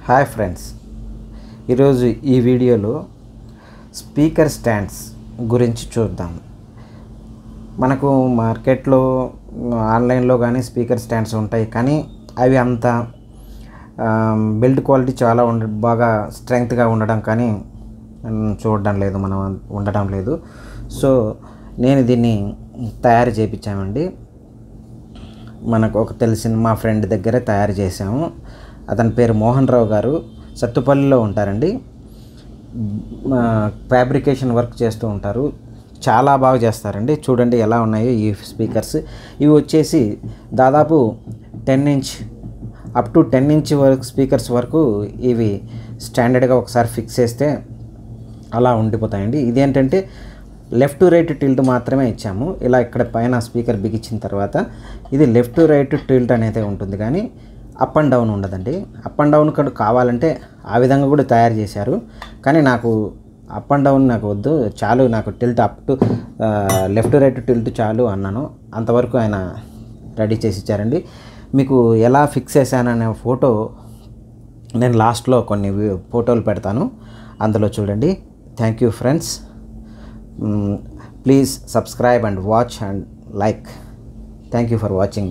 Hi friends, ఈరోజు ఈ వీడియోలో స్పీకర్ స్టాండ్స్ గురించి చూద్దాం. మనకు మార్కెట్లో ఆన్లైన్లో కానీ స్పీకర్ స్టాండ్స్ ఉంటాయి, కానీ అవి అంత బిల్డ్ క్వాలిటీ చాలా బాగా స్ట్రెంగ్త్గా ఉండడం కానీ చూడడం లేదు, మనం ఉండడం లేదు. సో నేను దీన్ని తయారు చేయించామండి. మనకు ఒక తెలిసిన మా ఫ్రెండ్ దగ్గర తయారు చేసాము. అతని పేరు మోహన్ రావు గారు, సత్తుపల్లిలో ఉంటారండి. ఫ్యాబ్రికేషన్ వర్క్ చేస్తూ ఉంటారు, చాలా బాగా చేస్తారండి. చూడండి ఎలా ఉన్నాయో ఈ స్పీకర్స్. ఇవి వచ్చేసి దాదాపు 10 ఇంచ్ అప్ టు 10 ఇంచ్ వరకు స్పీకర్స్ వరకు ఇవి స్టాండర్డ్గా ఒకసారి ఫిక్స్ చేస్తే అలా ఉండిపోతాయండి. ఇదేంటంటే లెఫ్ట్ టు రైట్ టిల్ట్ మాత్రమే ఇచ్చాము. ఇలా ఇక్కడ పైన స్పీకర్ బిగించిన తర్వాత ఇది లెఫ్ట్ టు రైట్ టిల్ట్ అనేది ఉంటుంది, కానీ అప్ అండ్ డౌన్ ఉండదండి. అప్ అండ్ డౌన్ కూడా కావాలంటే ఆ విధంగా కూడా తయారు చేశారు, కానీ నాకు అప్ అండ్ డౌన్ నాకు వద్దు, చాలు నాకు tilt up to left to right tilt చాలు అన్నాను. అంతవరకు ఆయన రెడీ చేసి ఇచ్చారండి. మీకు ఎలా ఫిక్స్ చేశాననే ఫోటో నేను లాస్ట్లో కొన్ని ఫోటోలు పెడతాను, అందులో చూడండి. Thank you friends. Please subscribe and watch and like. Thank you for watching.